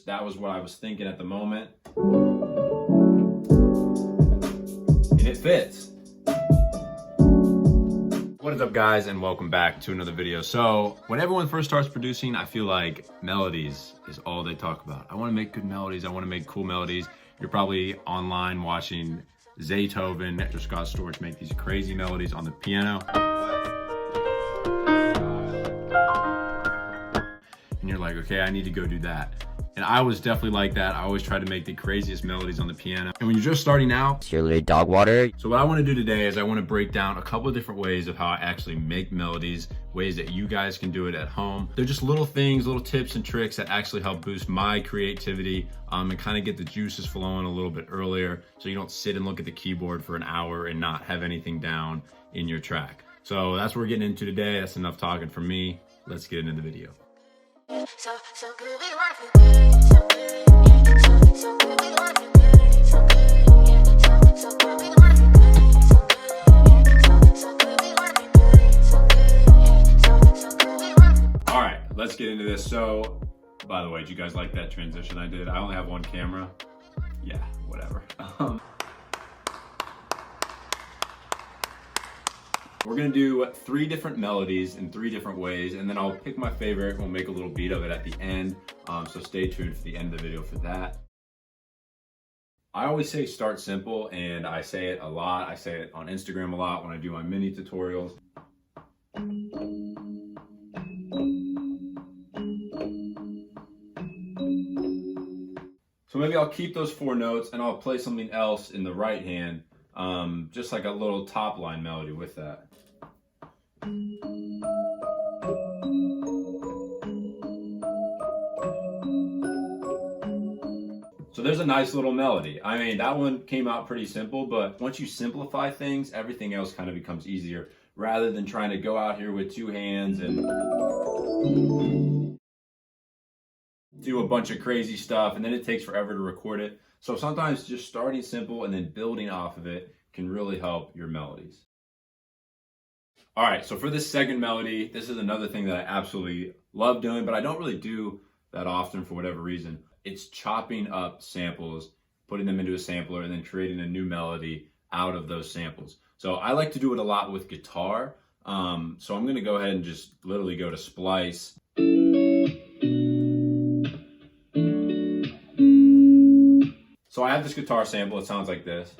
that was what I was thinking at the moment. And it fits. What is up, guys, and welcome back to another video. So when everyone first starts producing, I feel like melodies is all they talk about. I want to make good melodies. I want to make cool melodies. You're probably online watching Zaytoven, Nectar Scott Storch make these crazy melodies on the piano. And you're like, okay, I need to go do that. And I was definitely like that. I always try to make the craziest melodies on the piano. And when you're just starting out, you're literally dog water. So what I want to do today is I want to break down a couple of different ways of how I actually make melodies, ways that you guys can do it at home. They're just little things, little tips and tricks that actually help boost my creativity and kind of get the juices flowing a little bit earlier, so you don't sit and look at the keyboard for an hour and not have anything down in your track. So that's what we're getting into today. That's enough talking from me. Let's get into the video. So good we life good, so good, yeah. So good we life good, so good, yeah. So good we life good, so good, yeah. So good we life good, so good, yeah. So good we life. All right, let's get into this. So, by the way, did you guys like that transition I did? I only have one camera. Yeah, whatever. We're gonna do 3 different melodies in 3 different ways, and then I'll pick my favorite. We'll make a little beat of it at the end, so stay tuned for the end of the video for that. I always say start simple, and I say it a lot. I say it on Instagram a lot when I do my mini tutorials. So maybe I'll keep those 4 notes and I'll play something else in the right hand, just like a little top line melody with that. So there's a nice little melody. I mean, that one came out pretty simple, but once you simplify things, everything else kind of becomes easier, rather than trying to go out here with 2 hands and do a bunch of crazy stuff, and then it takes forever to record it. So sometimes just starting simple and then building off of it can really help your melodies. All right, so for this second melody, this is another thing that I absolutely love doing, but I don't really do that often for whatever reason. It's chopping up samples, putting them into a sampler, and then creating a new melody out of those samples. So I like to do it a lot with guitar. So I'm gonna go ahead and just literally go to Splice. So I have this guitar sample, it sounds like this.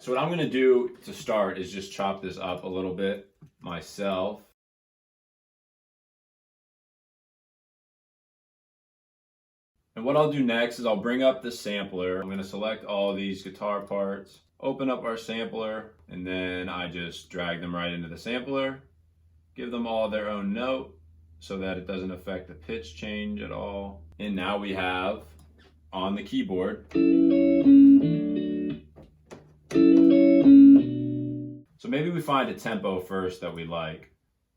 So what I'm gonna do to start is just chop this up a little bit myself. And what I'll do next is I'll bring up the sampler. I'm gonna select all these guitar parts, open up our sampler, and then I just drag them right into the sampler. Give them all their own note so that it doesn't affect the pitch change at all. And now we have on the keyboard. So maybe we find a tempo first that we like.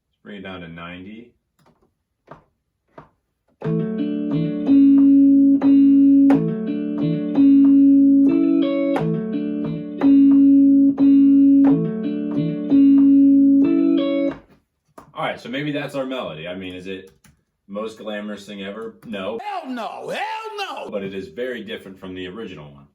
Let's bring it down to 90. All right, so maybe that's our melody. I mean, is it most glamorous thing ever? No. Hell no, hell no! But it is very different from the original one.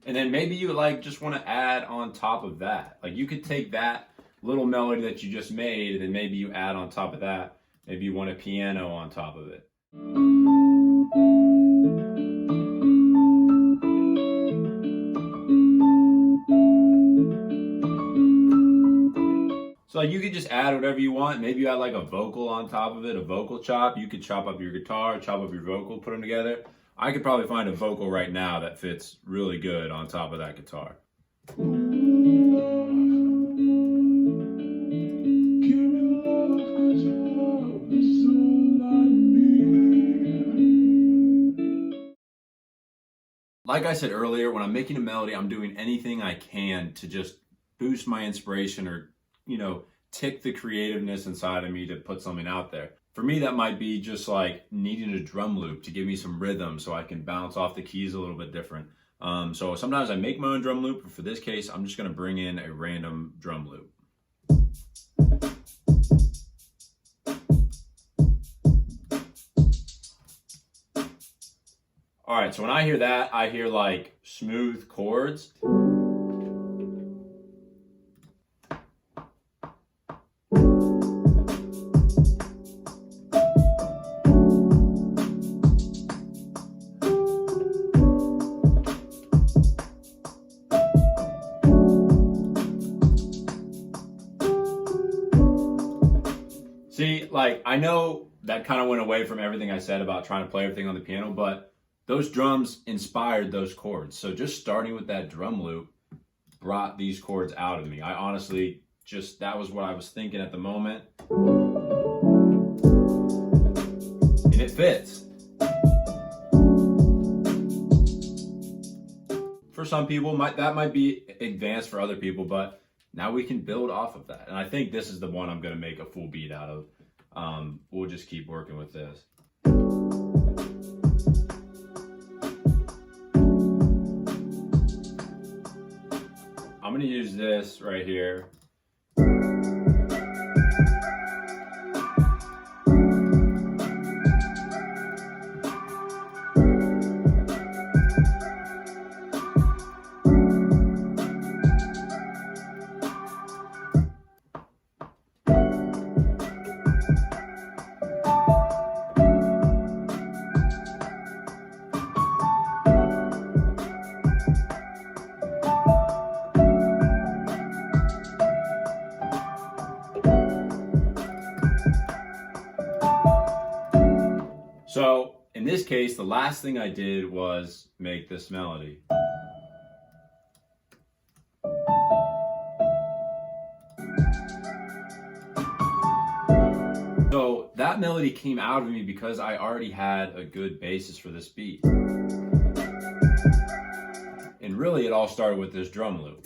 And then maybe you just want to add on top of that. Like you could take that little melody that you just made, and then maybe you add on top of that. Maybe you want a piano on top of it. So you could just add whatever you want. Maybe you add like a vocal on top of it, a vocal chop. You could chop up your guitar, chop up your vocal, put them together. I could probably find a vocal right now that fits really good on top of that guitar. Like I said earlier, when I'm making a melody, I'm doing anything I can to just boost my inspiration or, tick the creativeness inside of me to put something out there. For me, that might be just like needing a drum loop to give me some rhythm so I can bounce off the keys a little bit different. So sometimes I make my own drum loop, but for this case, I'm just going to bring in a random drum loop. All right, so when I hear that, I hear like smooth chords. See, like, I know that kind of went away from everything I said about trying to play everything on the piano, but those drums inspired those chords. So just starting with that drum loop brought these chords out of me. I honestly just, that was what I was thinking at the moment. And it fits. For some people, that might be advanced for other people, but now we can build off of that. And I think this is the one I'm going to make a full beat out of. We'll just keep working with this. I'm going to use this right here. So in this case, the last thing I did was make this melody. So that melody came out of me because I already had a good basis for this beat. And really it all started with this drum loop.